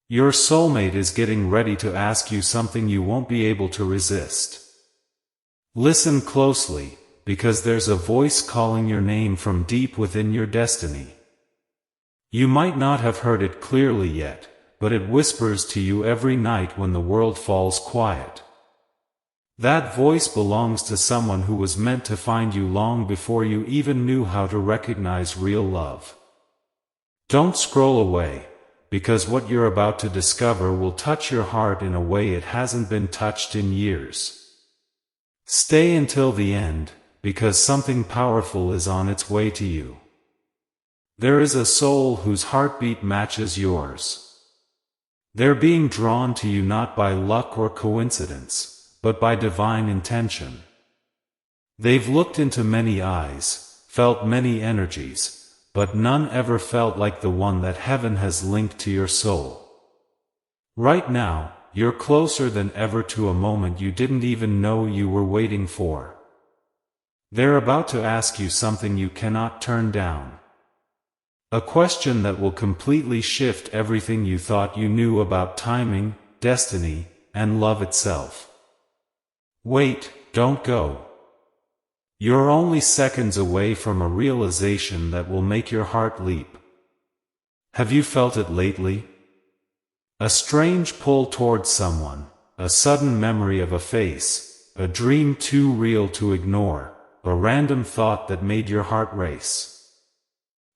Your soulmate is getting ready to ask you something you won't be able to resist. Listen closely, because there's a voice calling your name from deep within your destiny. You might not have heard it clearly yet, but it whispers to you every night when the world falls quiet. That voice belongs to someone who was meant to find you long before you even knew how to recognize real love. Don't scroll away, because what you're about to discover will touch your heart in a way it hasn't been touched in years. Stay until the end, because something powerful is on its way to you. There is a soul whose heartbeat matches yours. They're being drawn to you not by luck or coincidence, but by divine intention. They've looked into many eyes, felt many energies, but none ever felt like the one that heaven has linked to your soul. Right now, you're closer than ever to a moment you didn't even know you were waiting for. They're about to ask you something you cannot turn down. A question that will completely shift everything you thought you knew about timing, destiny, and love itself. Wait, don't go. You're only seconds away from a realization that will make your heart leap. Have you felt it lately? A strange pull towards someone, a sudden memory of a face, a dream too real to ignore, a random thought that made your heart race.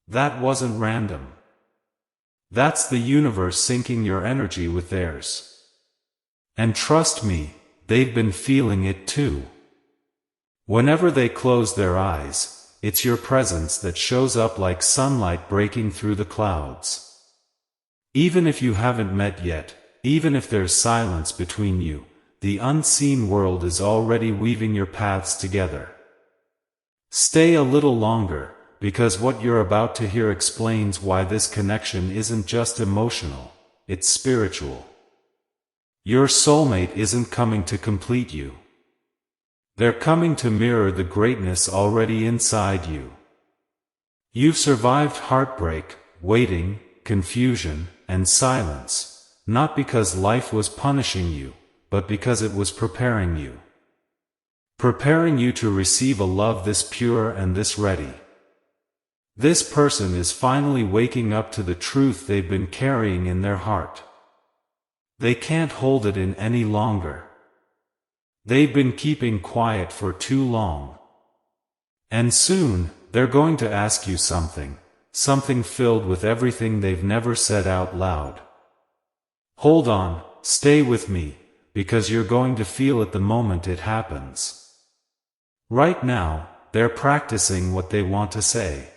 That wasn't random. That's the universe syncing your energy with theirs. And trust me, they've been feeling it too. Whenever they close their eyes, it's your presence that shows up like sunlight breaking through the clouds. Even if you haven't met yet, even if there's silence between you, the unseen world is already weaving your paths together. Stay a little longer, because what you're about to hear explains why this connection isn't just emotional, it's spiritual. Your soulmate isn't coming to complete you. They're coming to mirror the greatness already inside you. You've survived heartbreak, waiting, confusion, and silence, not because life was punishing you, but because it was preparing you. Preparing you to receive a love this pure and this ready. This person is finally waking up to the truth they've been carrying in their heart. They can't hold it in any longer. They've been keeping quiet for too long. And soon, they're going to ask you something filled with everything they've never said out loud. Hold on, stay with me, because you're going to feel it the moment it happens. Right now, they're practicing what they want to say.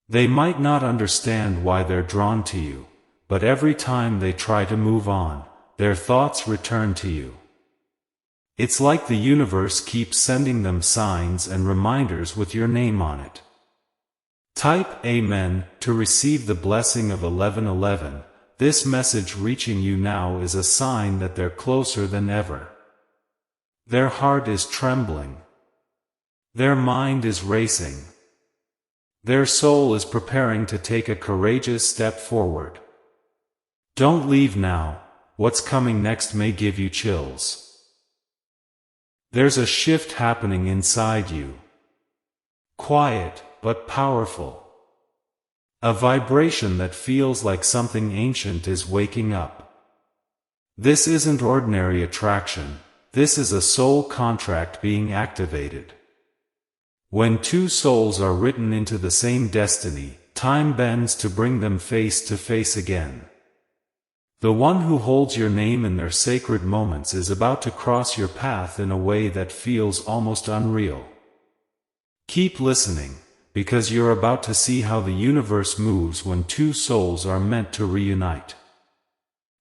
They might not understand why they're drawn to you, but every time they try to move on, their thoughts return to you. It's like the universe keeps sending them signs and reminders with your name on it. Type Amen to receive the blessing of 1111. This message reaching you now is a sign that they're closer than ever. Their heart is trembling. Their mind is racing. Their soul is preparing to take a courageous step forward. Don't leave now. What's coming next may give you chills. There's a shift happening inside you. Quiet, but powerful. A vibration that feels like something ancient is waking up. This isn't ordinary attraction. This is a soul contract being activated. When two souls are written into the same destiny, time bends to bring them face to face again. The one who holds your name in their sacred moments is about to cross your path in a way that feels almost unreal. Keep listening, because you're about to see how the universe moves when two souls are meant to reunite.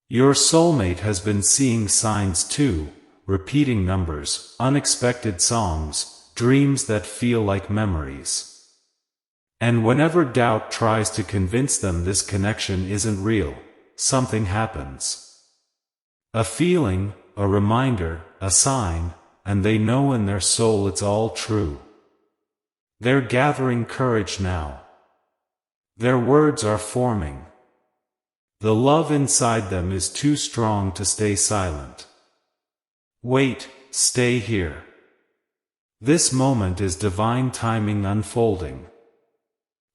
Your soulmate has been seeing signs too, repeating numbers, unexpected songs, dreams that feel like memories. And whenever doubt tries to convince them this connection isn't real, something happens. A feeling, a reminder, a sign, and they know in their soul it's all true. They're gathering courage now. Their words are forming. The love inside them is too strong to stay silent. Wait, stay here. This moment is divine timing unfolding.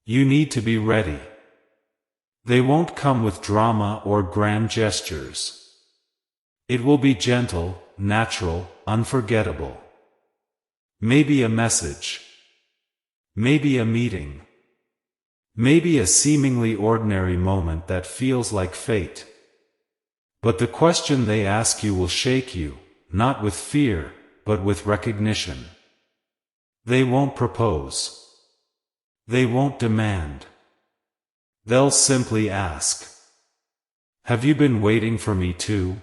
You need to be ready. They won't come with drama or grand gestures. It will be gentle, natural, unforgettable. Maybe a message. Maybe a meeting. Maybe a seemingly ordinary moment that feels like fate. But the question they ask you will shake you, not with fear, but with recognition. They won't propose. They won't demand. They'll simply ask, "Have you been waiting for me too?"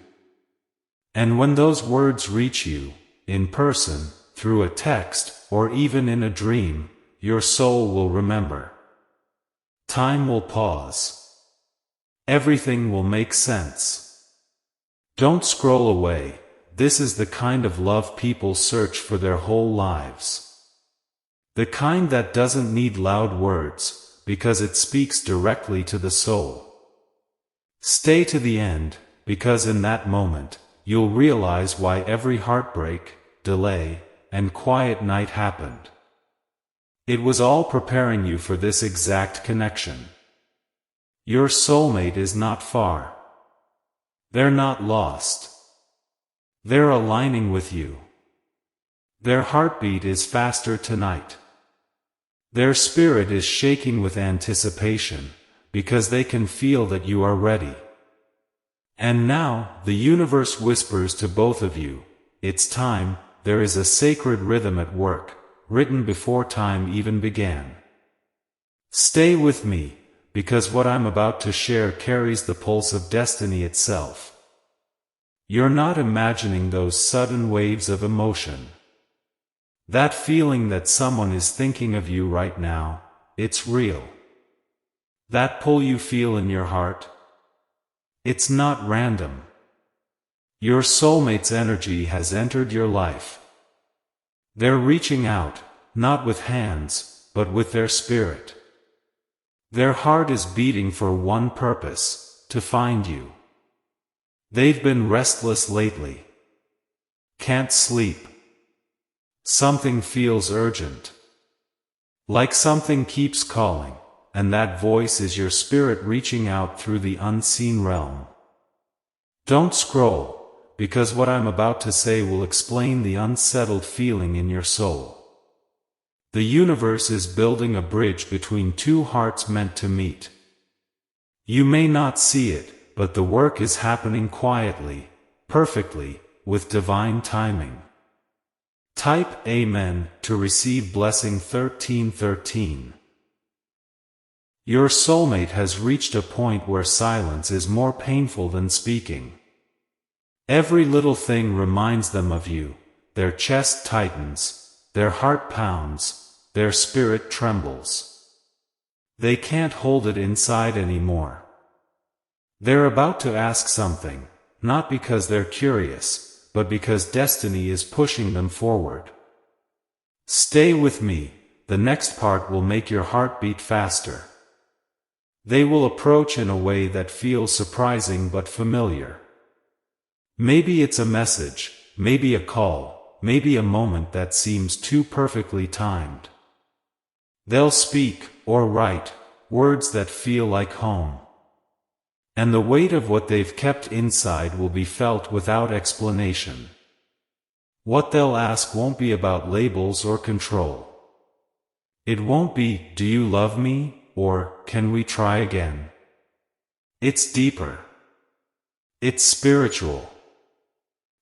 And when those words reach you, in person, through a text, or even in a dream, your soul will remember. Time will pause. Everything will make sense. Don't scroll away. This is the kind of love people search for their whole lives. The kind that doesn't need loud words, because it speaks directly to the soul. Stay to the end, because in that moment, you'll realize why every heartbreak, delay, and quiet night happened. It was all preparing you for this exact connection. Your soulmate is not far. They're not lost. They're aligning with you. Their heartbeat is faster tonight. Their spirit is shaking with anticipation, because they can feel that you are ready. And now, the universe whispers to both of you, it's time. There is a sacred rhythm at work, written before time even began. Stay with me, because what I'm about to share carries the pulse of destiny itself. You're not imagining those sudden waves of emotion. That feeling that someone is thinking of you right now, it's real. That pull you feel in your heart, it's not random. Your soulmate's energy has entered your life. They're reaching out, not with hands, but with their spirit. Their heart is beating for one purpose, to find you. They've been restless lately. Can't sleep. Something feels urgent. Like something keeps calling, and that voice is your spirit reaching out through the unseen realm. Don't scroll, because what I'm about to say will explain the unsettled feeling in your soul. The universe is building a bridge between two hearts meant to meet. You may not see it, but the work is happening quietly, perfectly, with divine timing. Type Amen to receive blessing 1313. Your soulmate has reached a point where silence is more painful than speaking. Every little thing reminds them of you. Their chest tightens, their heart pounds, their spirit trembles. They can't hold it inside anymore. They're about to ask something, not because they're curious, but because destiny is pushing them forward. Stay with me, the next part will make your heart beat faster. They will approach in a way that feels surprising but familiar. Maybe it's a message, maybe a call, maybe a moment that seems too perfectly timed. They'll speak, or write, words that feel like home. And the weight of what they've kept inside will be felt without explanation. What they'll ask won't be about labels or control. It won't be, "Do you love me?" or "Can we try again?" It's deeper. It's spiritual.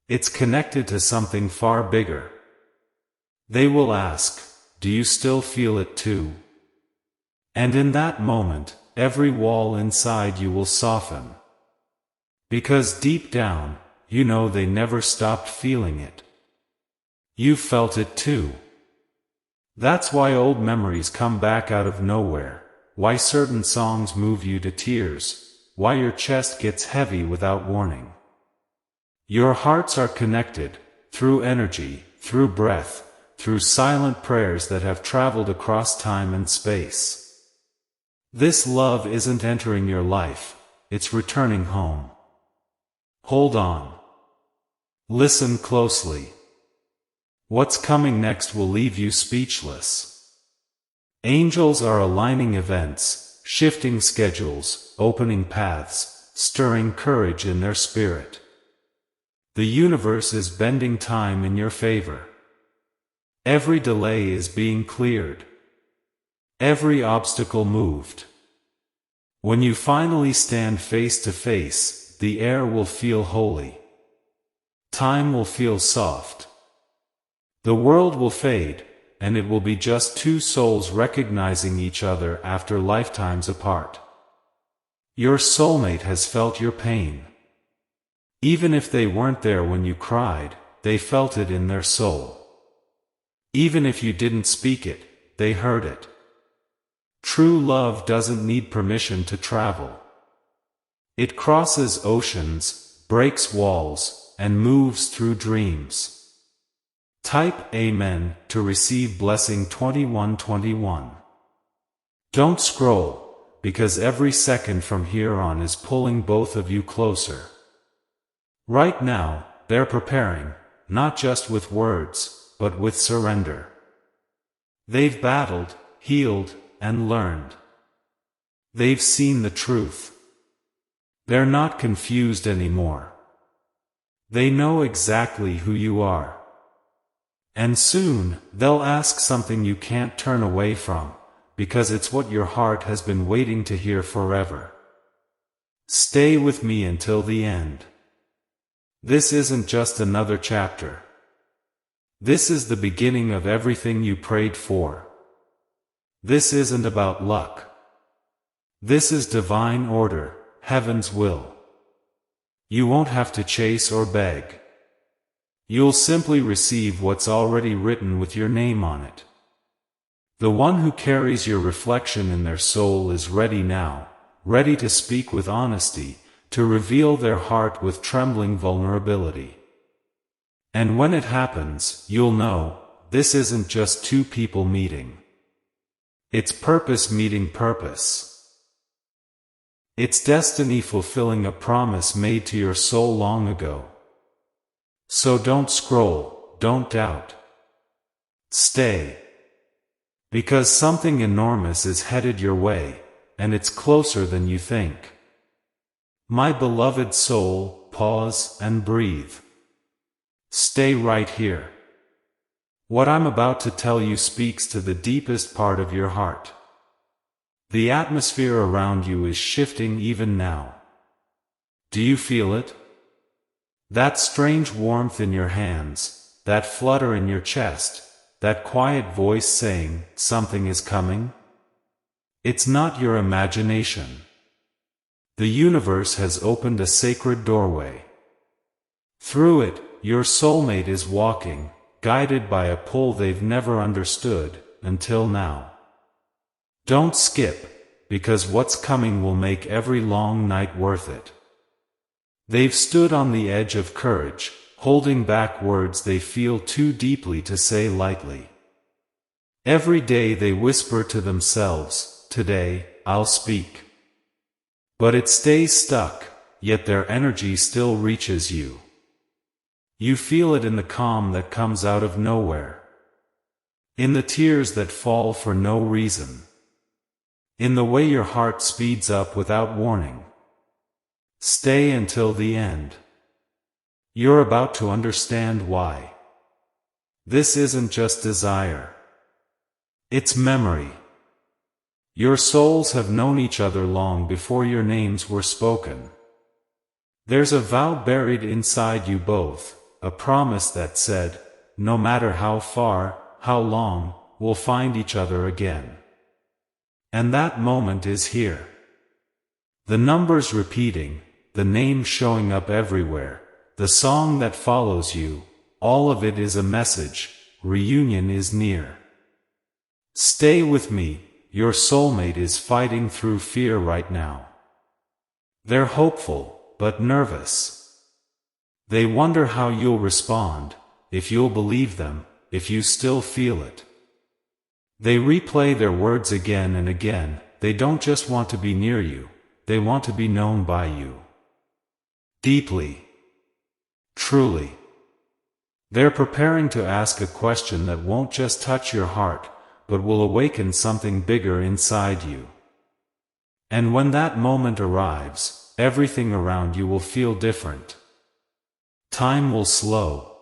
It's connected to something far bigger. They will ask, "Do you still feel it too?" And in that moment, every wall inside you will soften. Because deep down, you know they never stopped feeling it. You felt it too. That's why old memories come back out of nowhere, why certain songs move you to tears, why your chest gets heavy without warning. Your hearts are connected, through energy, through breath, through silent prayers that have traveled across time and space. This love isn't entering your life, it's returning home. Hold on. Listen closely. What's coming next will leave you speechless. Angels are aligning events, shifting schedules, opening paths, stirring courage in their spirit. The universe is bending time in your favor. Every delay is being cleared. Every obstacle moved. When you finally stand face to face, the air will feel holy. Time will feel soft. The world will fade, and it will be just two souls recognizing each other after lifetimes apart. Your soulmate has felt your pain. Even if they weren't there when you cried, they felt it in their soul. Even if you didn't speak it, they heard it. True love doesn't need permission to travel. It crosses oceans, breaks walls, and moves through dreams. Type Amen to receive blessing 2121. Don't scroll, because every second from here on is pulling both of you closer. Right now, they're preparing, not just with words, but with surrender. They've battled, healed, and learned. They've seen the truth. They're not confused anymore. They know exactly who you are. And soon, they'll ask something you can't turn away from, because it's what your heart has been waiting to hear forever. Stay with me until the end. This isn't just another chapter. This is the beginning of everything you prayed for. This isn't about luck. This is divine order, heaven's will. You won't have to chase or beg. You'll simply receive what's already written with your name on it. The one who carries your reflection in their soul is ready now, ready to speak with honesty, to reveal their heart with trembling vulnerability. And when it happens, you'll know, this isn't just two people meeting. It's purpose meeting purpose. It's destiny fulfilling a promise made to your soul long ago. So don't scroll, don't doubt. Stay. Because something enormous is headed your way, and it's closer than you think. My beloved soul, pause and breathe. Stay right here. What I'm about to tell you speaks to the deepest part of your heart. The atmosphere around you is shifting even now. Do you feel it? That strange warmth in your hands, that flutter in your chest, that quiet voice saying, something is coming? It's not your imagination. The universe has opened a sacred doorway. Through it, your soulmate is walking, guided by a pull they've never understood, until now. Don't skip, because what's coming will make every long night worth it. They've stood on the edge of courage, holding back words they feel too deeply to say lightly. Every day they whisper to themselves, today, I'll speak. But it stays stuck, yet their energy still reaches you. You feel it in the calm that comes out of nowhere. In the tears that fall for no reason. In the way your heart speeds up without warning. Stay until the end. You're about to understand why. This isn't just desire. It's memory. Your souls have known each other long before your names were spoken. There's a vow buried inside you both, a promise that said, no matter how far, how long, we'll find each other again. And that moment is here. The numbers repeating, the names showing up everywhere, the song that follows you, all of it is a message, reunion is near. Stay with me. Your soulmate is fighting through fear right now. They're hopeful, but nervous. They wonder how you'll respond, if you'll believe them, if you still feel it. They replay their words again and again. They don't just want to be near you, they want to be known by you. Deeply. Truly. They're preparing to ask a question that won't just touch your heart, but will awaken something bigger inside you. And when that moment arrives, everything around you will feel different. Time will slow.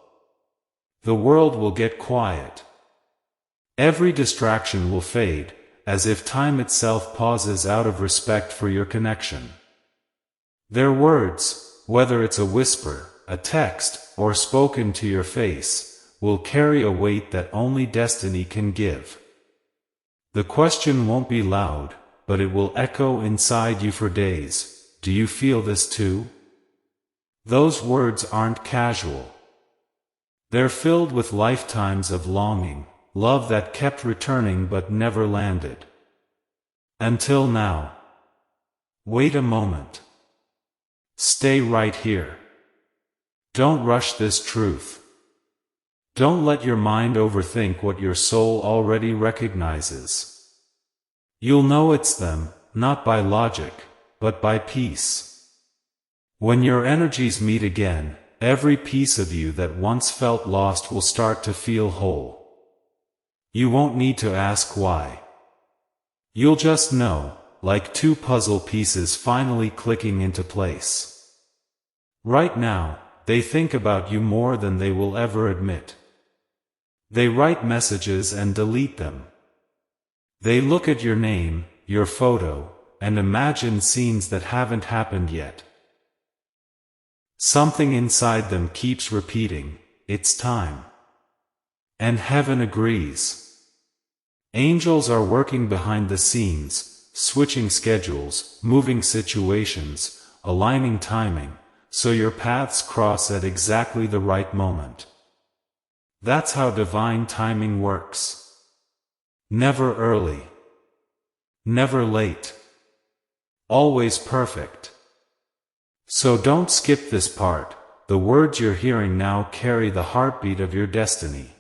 The world will get quiet. Every distraction will fade, as if time itself pauses out of respect for your connection. Their words, whether it's a whisper, a text, or spoken to your face, will carry a weight that only destiny can give. The question won't be loud, but it will echo inside you for days. Do you feel this too? Those words aren't casual. They're filled with lifetimes of longing, love that kept returning but never landed. Until now. Wait a moment. Stay right here. Don't rush this truth. Don't let your mind overthink what your soul already recognizes. You'll know it's them, not by logic, but by peace. When your energies meet again, every piece of you that once felt lost will start to feel whole. You won't need to ask why. You'll just know, like two puzzle pieces finally clicking into place. Right now, they think about you more than they will ever admit. They write messages and delete them. They look at your name, your photo, and imagine scenes that haven't happened yet. Something inside them keeps repeating, "It's time." And heaven agrees. Angels are working behind the scenes, switching schedules, moving situations, aligning timing, so your paths cross at exactly the right moment. That's how divine timing works. Never early. Never late. Always perfect. So don't skip this part. The words you're hearing now carry the heartbeat of your destiny.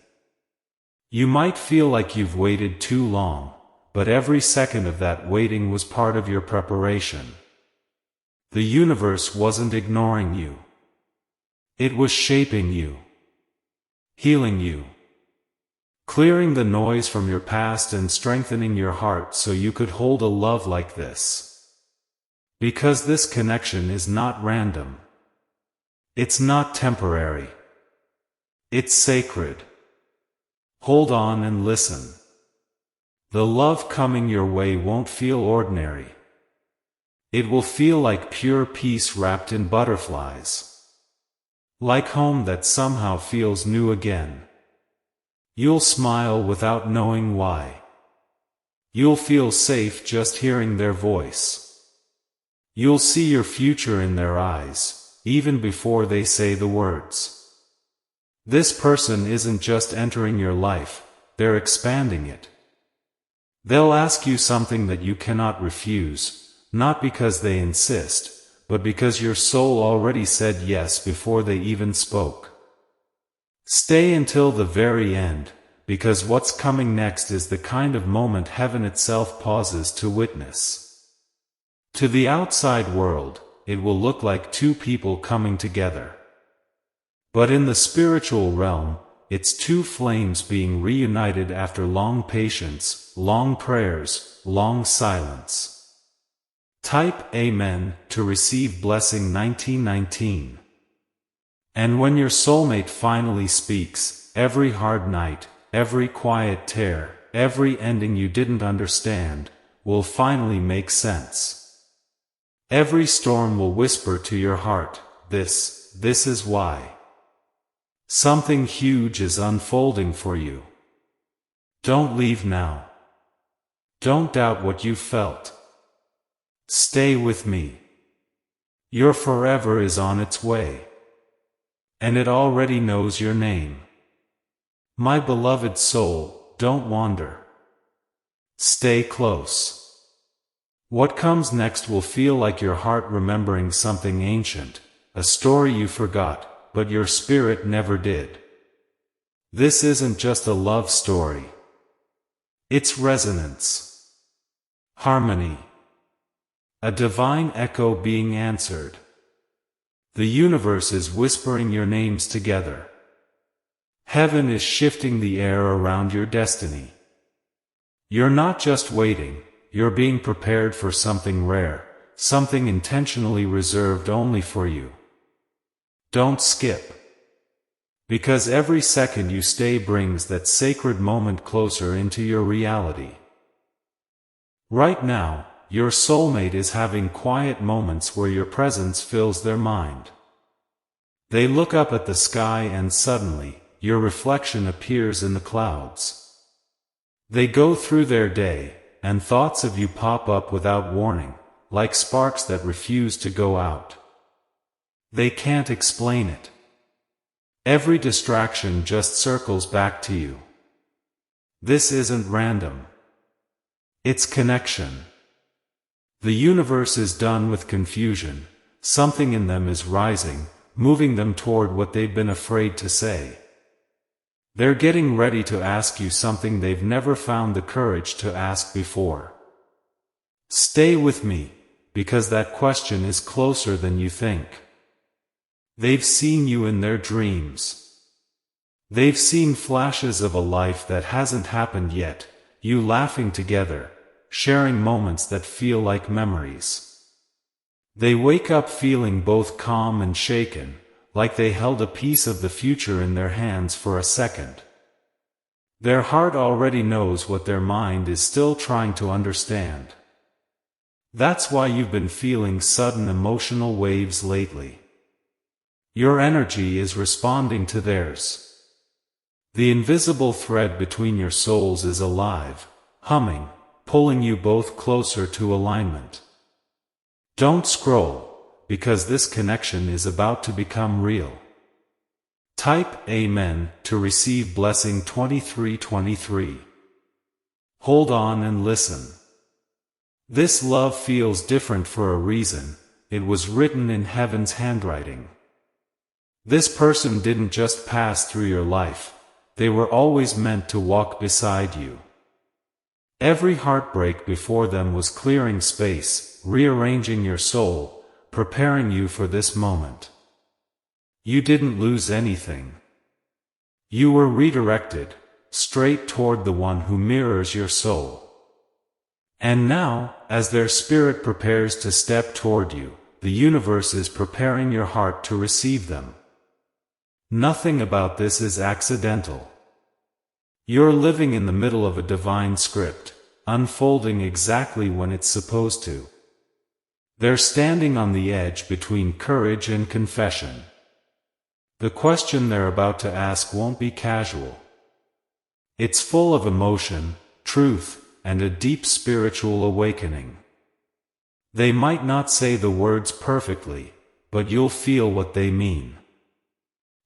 You might feel like you've waited too long, but every second of that waiting was part of your preparation. The universe wasn't ignoring you. It was shaping you. Healing you. Clearing the noise from your past and strengthening your heart so you could hold a love like this. Because this connection is not random. It's not temporary. It's sacred. Hold on and listen. The love coming your way won't feel ordinary. It will feel like pure peace wrapped in butterflies. Like home that somehow feels new again. You'll smile without knowing why. You'll feel safe just hearing their voice. You'll see your future in their eyes, even before they say the words. This person isn't just entering your life, they're expanding it. They'll ask you something that you cannot refuse, not because they insist, but because your soul already said yes before they even spoke. Stay until the very end, because what's coming next is the kind of moment heaven itself pauses to witness. To the outside world, it will look like two people coming together. But in the spiritual realm, it's two flames being reunited after long patience, long prayers, long silence. Type Amen to receive blessing 1919. And when your soulmate finally speaks, every hard night, every quiet tear, every ending you didn't understand, will finally make sense. Every storm will whisper to your heart, this is why. Something huge is unfolding for you. Don't leave now. Don't doubt what you felt. Stay with me. Your forever is on its way. And it already knows your name. My beloved soul, don't wander. Stay close. What comes next will feel like your heart remembering something ancient, a story you forgot, but your spirit never did. This isn't just a love story. It's resonance. Harmony. A divine echo being answered. The universe is whispering your names together. Heaven is shifting the air around your destiny. You're not just waiting, you're being prepared for something rare, something intentionally reserved only for you. Don't skip. Because every second you stay brings that sacred moment closer into your reality. Right now, your soulmate is having quiet moments where your presence fills their mind. They look up at the sky and suddenly, your reflection appears in the clouds. They go through their day, and thoughts of you pop up without warning, like sparks that refuse to go out. They can't explain it. Every distraction just circles back to you. This isn't random. It's connection. The universe is done with confusion. Something in them is rising, moving them toward what they've been afraid to say. They're getting ready to ask you something they've never found the courage to ask before. Stay with me, because that question is closer than you think. They've seen you in their dreams. They've seen flashes of a life that hasn't happened yet, you laughing together, sharing moments that feel like memories. They wake up feeling both calm and shaken, like they held a piece of the future in their hands for a second. Their heart already knows what their mind is still trying to understand. That's why you've been feeling sudden emotional waves lately. Your energy is responding to theirs. The invisible thread between your souls is alive, humming, pulling you both closer to alignment. Don't scroll, because this connection is about to become real. Type Amen to receive blessing 2323. Hold on and listen. This love feels different for a reason. It was written in heaven's handwriting. This person didn't just pass through your life, they were always meant to walk beside you. Every heartbreak before them was clearing space, rearranging your soul, preparing you for this moment. You didn't lose anything. You were redirected, straight toward the one who mirrors your soul. And now, as their spirit prepares to step toward you, the universe is preparing your heart to receive them. Nothing about this is accidental. You're living in the middle of a divine script, unfolding exactly when it's supposed to. They're standing on the edge between courage and confession. The question they're about to ask won't be casual. It's full of emotion, truth, and a deep spiritual awakening. They might not say the words perfectly, but you'll feel what they mean.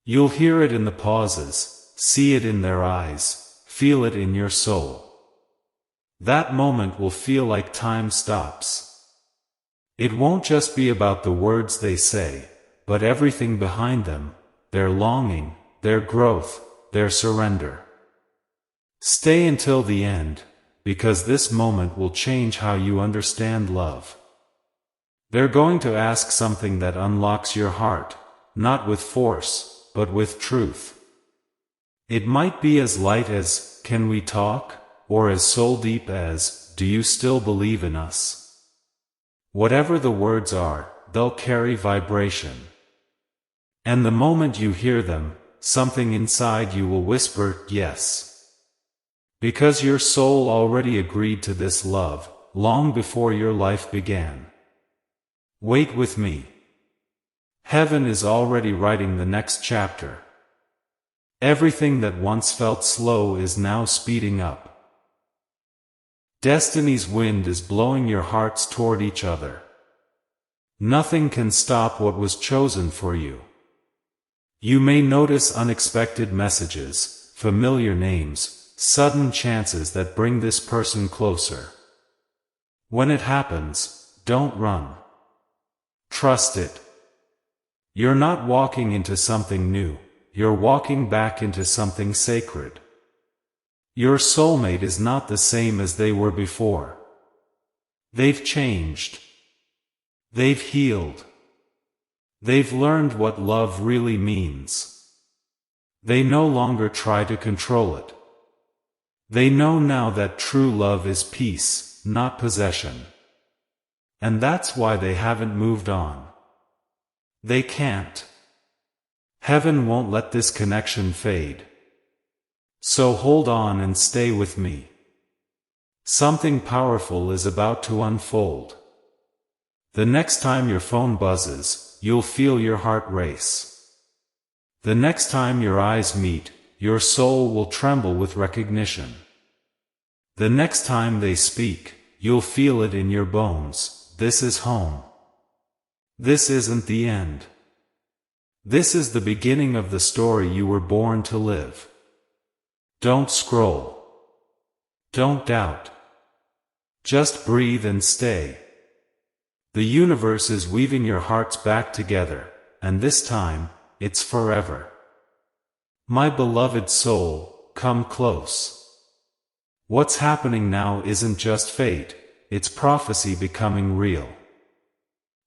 You'll hear it in the pauses, see it in their eyes, feel it in your soul. That moment will feel like time stops. It won't just be about the words they say, but everything behind them, their longing, their growth, their surrender. Stay until the end, because this moment will change how you understand love. They're going to ask something that unlocks your heart, not with force, but with truth. It might be as light as, "Can we talk?" or as soul deep as, "Do you still believe in us?" Whatever the words are, they'll carry vibration. And the moment you hear them, something inside you will whisper, "Yes." Because your soul already agreed to this love, long before your life began. Wait with me. Heaven is already writing the next chapter. Everything that once felt slow is now speeding up. Destiny's wind is blowing your hearts toward each other. Nothing can stop what was chosen for you. You may notice unexpected messages, familiar names, sudden chances that bring this person closer. When it happens, don't run. Trust it. You're not walking into something new, you're walking back into something sacred. Your soulmate is not the same as they were before. They've changed. They've healed. They've learned what love really means. They no longer try to control it. They know now that true love is peace, not possession. And that's why they haven't moved on. They can't. Heaven won't let this connection fade. So hold on and stay with me. Something powerful is about to unfold. The next time your phone buzzes, you'll feel your heart race. The next time your eyes meet, your soul will tremble with recognition. The next time they speak, you'll feel it in your bones. This is home. This isn't the end. This is the beginning of the story you were born to live. Don't scroll. Don't doubt. Just breathe and stay. The universe is weaving your hearts back together, and this time, it's forever. My beloved soul, come close. What's happening now isn't just fate, it's prophecy becoming real.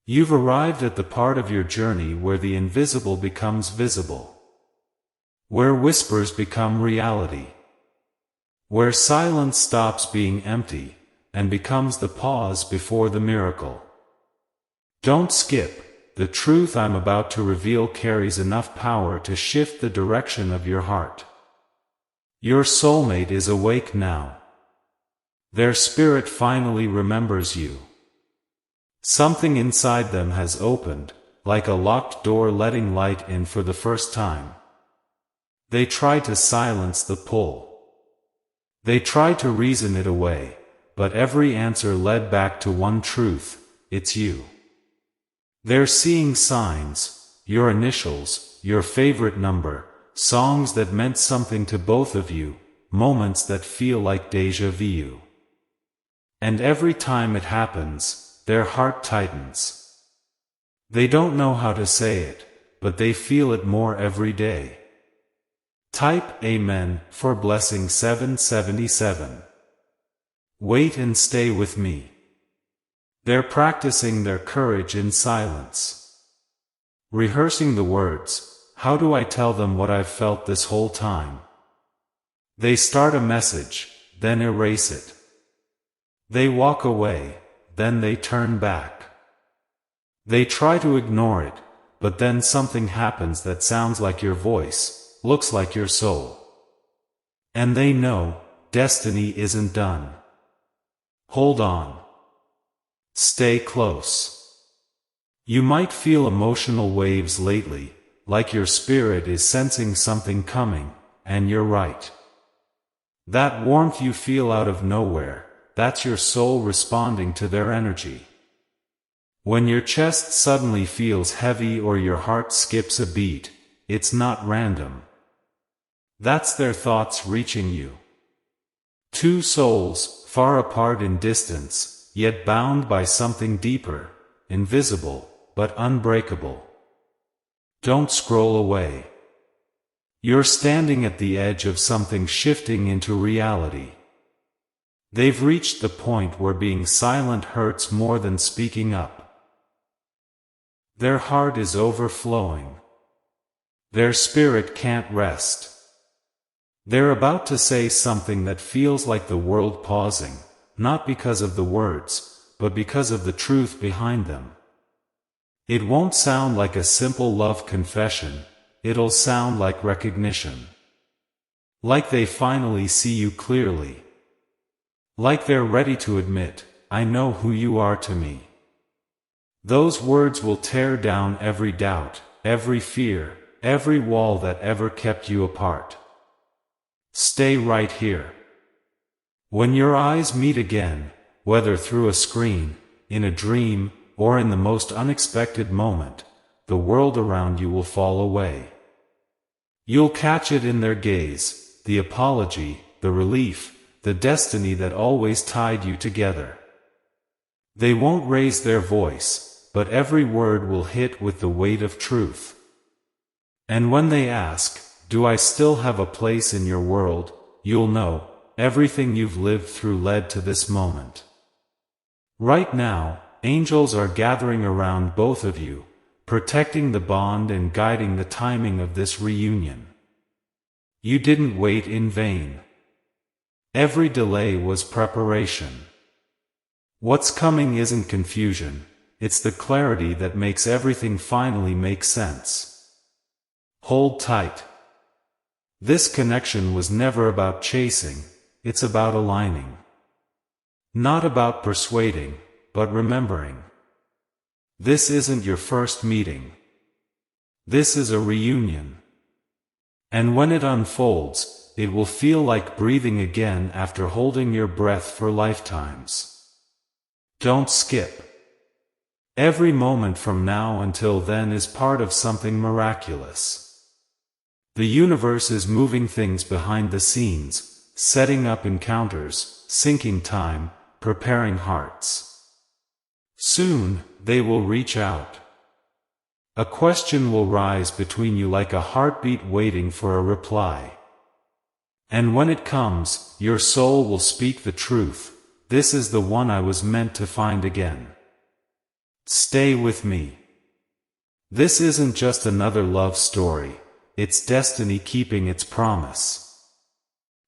You've arrived at the part of your journey where the invisible becomes visible. Where whispers become reality. Where silence stops being empty, and becomes the pause before the miracle. Don't skip. The truth I'm about to reveal carries enough power to shift the direction of your heart. Your soulmate is awake now. Their spirit finally remembers you. Something inside them has opened, like a locked door letting light in for the first time. They try to silence the pull. They try to reason it away, but every answer led back to one truth: it's you. They're seeing signs, your initials, your favorite number, songs that meant something to both of you, moments that feel like déjà vu. And every time it happens, their heart tightens. They don't know how to say it, but they feel it more every day. Type Amen for blessing 777. Wait and stay with me. They're practicing their courage in silence. Rehearsing the words, how do I tell them what I've felt this whole time? They start a message, then erase it. They walk away, then they turn back. They try to ignore it, but then something happens that sounds like your voice, looks like your soul. And they know, destiny isn't done. Hold on. Stay close. You might feel emotional waves lately, like your spirit is sensing something coming, and you're right. That warmth you feel out of nowhere, that's your soul responding to their energy. When your chest suddenly feels heavy or your heart skips a beat, it's not random. That's their thoughts reaching you. Two souls, far apart in distance, yet bound by something deeper, invisible, but unbreakable. Don't scroll away. You're standing at the edge of something shifting into reality. They've reached the point where being silent hurts more than speaking up. Their heart is overflowing. Their spirit can't rest. They're about to say something that feels like the world pausing, not because of the words, but because of the truth behind them. It won't sound like a simple love confession, it'll sound like recognition. Like they finally see you clearly. Like they're ready to admit, I know who you are to me. Those words will tear down every doubt, every fear, every wall that ever kept you apart. Stay right here. When your eyes meet again, whether through a screen, in a dream, or in the most unexpected moment, the world around you will fall away. You'll catch it in their gaze, the apology, the relief, the destiny that always tied you together. They won't raise their voice, but every word will hit with the weight of truth. And when they ask, do I still have a place in your world, you'll know, everything you've lived through led to this moment. Right now, angels are gathering around both of you, protecting the bond and guiding the timing of this reunion. You didn't wait in vain. Every delay was preparation. What's coming isn't confusion, it's the clarity that makes everything finally make sense. Hold tight. This connection was never about chasing, it's about aligning. Not about persuading, but remembering. This isn't your first meeting. This is a reunion. And when it unfolds, it will feel like breathing again after holding your breath for lifetimes. Don't skip. Every moment from now until then is part of something miraculous. The universe is moving things behind the scenes, setting up encounters, syncing time, preparing hearts. Soon, they will reach out. A question will rise between you like a heartbeat waiting for a reply. And when it comes, your soul will speak the truth. This is the one I was meant to find again. Stay with me. This isn't just another love story, it's destiny keeping its promise.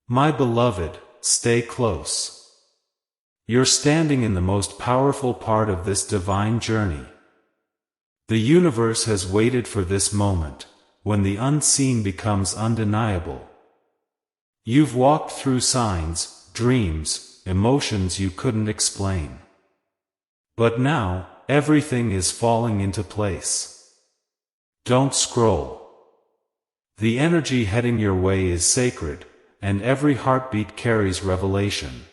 My beloved, stay close. You're standing in the most powerful part of this divine journey. The universe has waited for this moment, when the unseen becomes undeniable. You've walked through signs, dreams, emotions you couldn't explain. But now, everything is falling into place. Don't scroll. The energy heading your way is sacred, and every heartbeat carries revelation.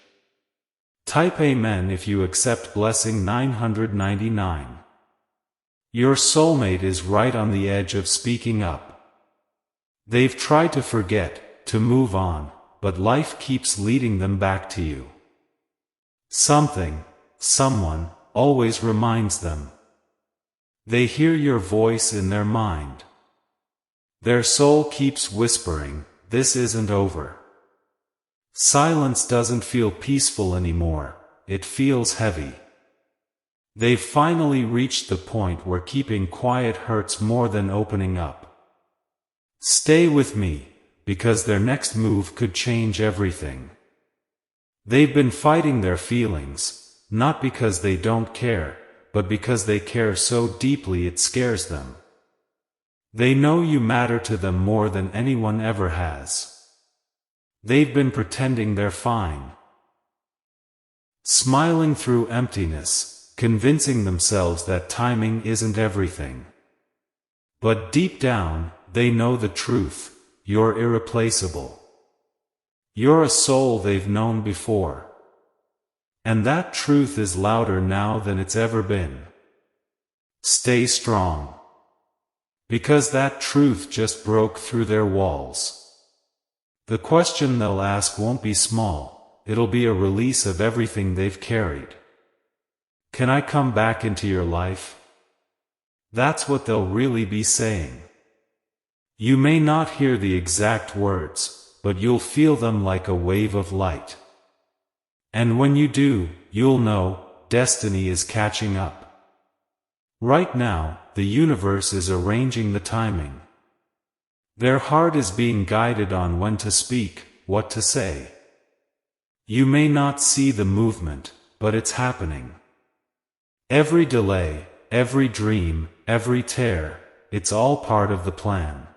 Type Amen if you accept blessing 999. Your soulmate is right on the edge of speaking up. They've tried to forget, to move on, but life keeps leading them back to you. Something, someone, always reminds them. They hear your voice in their mind. Their soul keeps whispering, this isn't over. Silence doesn't feel peaceful anymore, it feels heavy. They've finally reached the point where keeping quiet hurts more than opening up. Stay with me, because their next move could change everything. They've been fighting their feelings, not because they don't care, but because they care so deeply it scares them. They know you matter to them more than anyone ever has. They've been pretending they're fine. Smiling through emptiness, convincing themselves that timing isn't everything. But deep down, they know the truth, you're irreplaceable. You're a soul they've known before. And that truth is louder now than it's ever been. Stay strong. Because that truth just broke through their walls. The question they'll ask won't be small, it'll be a release of everything they've carried. Can I come back into your life? That's what they'll really be saying. You may not hear the exact words, but you'll feel them like a wave of light. And when you do, you'll know, destiny is catching up. Right now, the universe is arranging the timing. Their heart is being guided on when to speak, what to say. You may not see the movement, but it's happening. Every delay, every dream, every tear, it's all part of the plan.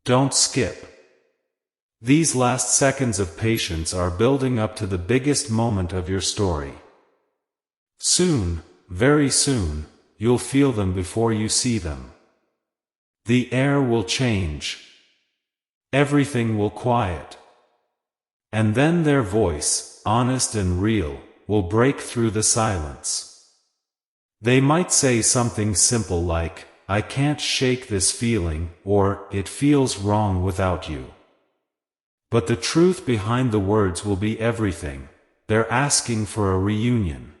Don't skip. These last seconds of patience are building up to the biggest moment of your story. Soon, very soon, you'll feel them before you see them. The air will change. Everything will quiet. And then their voice, honest and real, will break through the silence. They might say something simple like, I can't shake this feeling, or, it feels wrong without you. But the truth behind the words will be everything. They're asking for a reunion.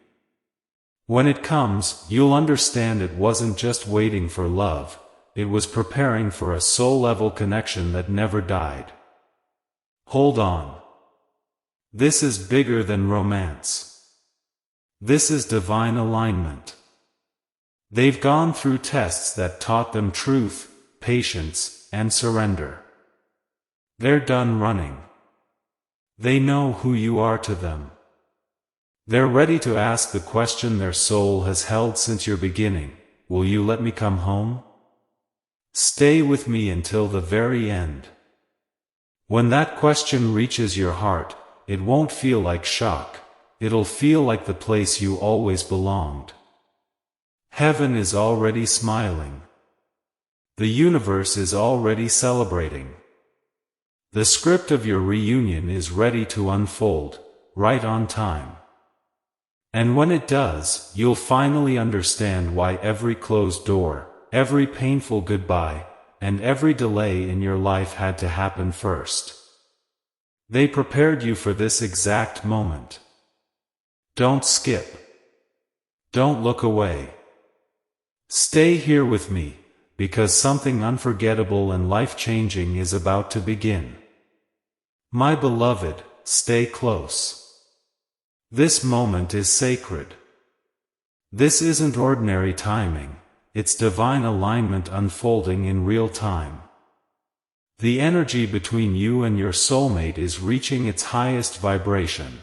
When it comes, you'll understand it wasn't just waiting for love, it was preparing for a soul-level connection that never died. Hold on. This is bigger than romance. This is divine alignment. They've gone through tests that taught them truth, patience, and surrender. They're done running. They know who you are to them. They're ready to ask the question their soul has held since your beginning: will you let me come home? Stay with me until the very end. When that question reaches your heart, it won't feel like shock, it'll feel like the place you always belonged. Heaven is already smiling. The universe is already celebrating. The script of your reunion is ready to unfold, right on time. And when it does, you'll finally understand why every closed door, every painful goodbye, and every delay in your life had to happen first. They prepared you for this exact moment. Don't skip. Don't look away. Stay here with me, because something unforgettable and life-changing is about to begin. My beloved, stay close. This moment is sacred. This isn't ordinary timing, it's divine alignment unfolding in real time. The energy between you and your soulmate is reaching its highest vibration.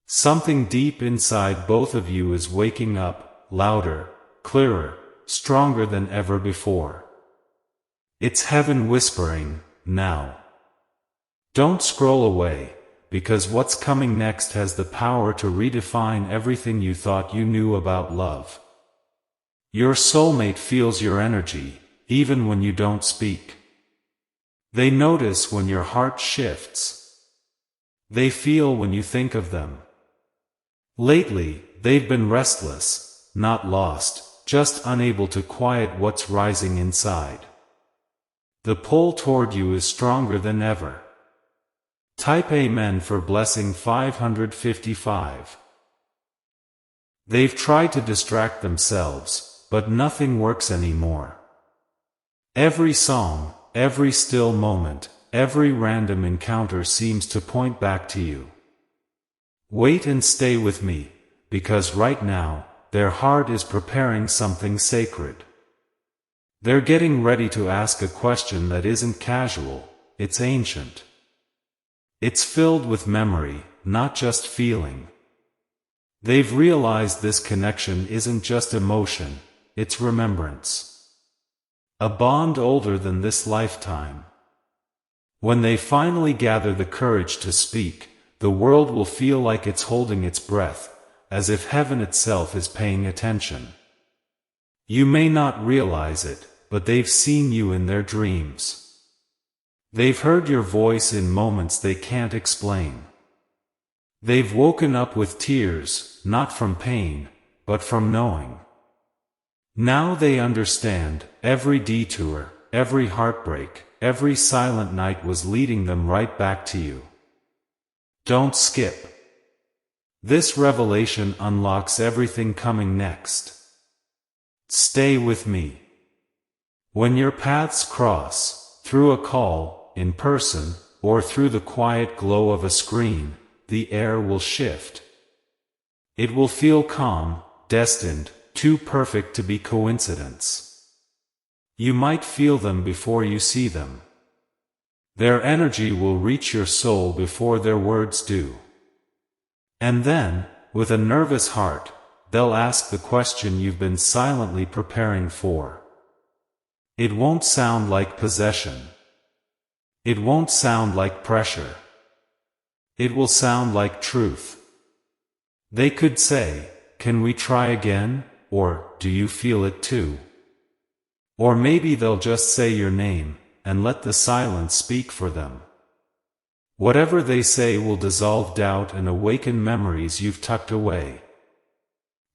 Something deep inside both of you is waking up, louder, clearer, stronger than ever before. It's heaven whispering, now. Don't scroll away, because what's coming next has the power to redefine everything you thought you knew about love. Your soulmate feels your energy, even when you don't speak. They notice when your heart shifts. They feel when you think of them. Lately, they've been restless, not lost, just unable to quiet what's rising inside. The pull toward you is stronger than ever. Type Amen for blessing 555. They've tried to distract themselves, but nothing works anymore. Every song, every still moment, every random encounter seems to point back to you. Wait and stay with me, because right now, their heart is preparing something sacred. They're getting ready to ask a question that isn't casual, it's ancient. It's filled with memory, not just feeling. They've realized this connection isn't just emotion, it's remembrance. A bond older than this lifetime. When they finally gather the courage to speak, the world will feel like it's holding its breath, as if heaven itself is paying attention. You may not realize it, but they've seen you in their dreams. They've heard your voice in moments they can't explain. They've woken up with tears, not from pain, but from knowing. Now they understand, every detour, every heartbreak, every silent night was leading them right back to you. Don't skip. This revelation unlocks everything coming next. Stay with me. When your paths cross, through a call, in person, or through the quiet glow of a screen, the air will shift. It will feel calm, destined, too perfect to be coincidence. You might feel them before you see them. Their energy will reach your soul before their words do. And then, with a nervous heart, they'll ask the question you've been silently preparing for. It won't sound like possession. It won't sound like pressure. It will sound like truth. They could say, "Can we try again?" or "Do you feel it too?" Or maybe they'll just say your name, and let the silence speak for them. Whatever they say will dissolve doubt and awaken memories you've tucked away.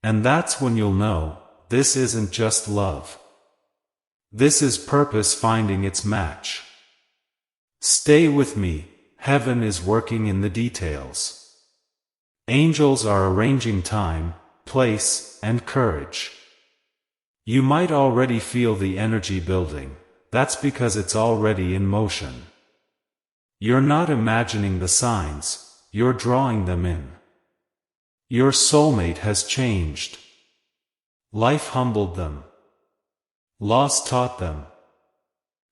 And that's when you'll know, this isn't just love. This is purpose finding its match. Stay with me, heaven is working in the details. Angels are arranging time, place, and courage. You might already feel the energy building, that's because it's already in motion. You're not imagining the signs, you're drawing them in. Your soulmate has changed. Life humbled them. Loss taught them.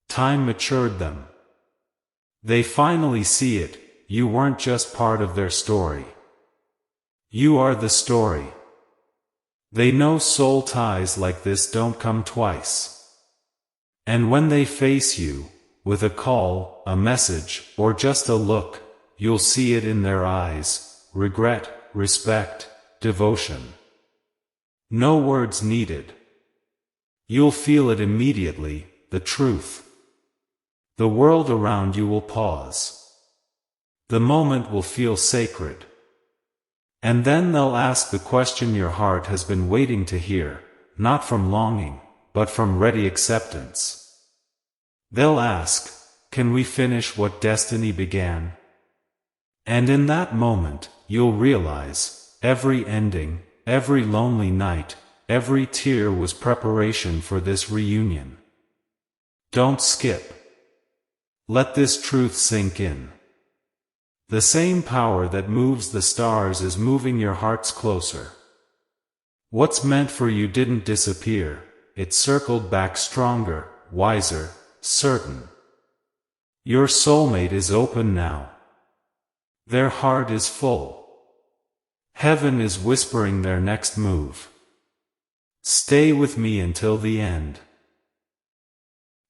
Time matured them. They finally see it. You weren't just part of their story. You are the story. They know soul ties like this don't come twice. And when they face you, with a call, a message, or just a look, you'll see it in their eyes: regret, respect, devotion. No words needed. You'll feel it immediately, the truth. The world around you will pause. The moment will feel sacred. And then they'll ask the question your heart has been waiting to hear, not from longing, but from ready acceptance. They'll ask, can we finish what destiny began? And in that moment, you'll realize, every ending, every lonely night, every tear was preparation for this reunion. Don't skip. Let this truth sink in. The same power that moves the stars is moving your hearts closer. What's meant for you didn't disappear, it circled back stronger, wiser, certain. Your soulmate is open now. Their heart is full. Heaven is whispering their next move. Stay with me until the end.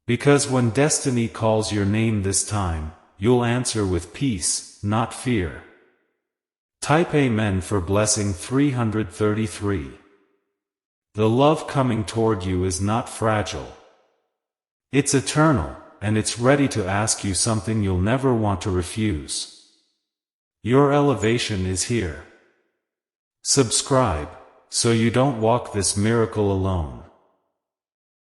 Because when destiny calls your name this time, you'll answer with peace, not fear. Type Amen for blessing 333. The love coming toward you is not fragile. It's eternal, and it's ready to ask you something you'll never want to refuse. Your elevation is here. Subscribe, so you don't walk this miracle alone.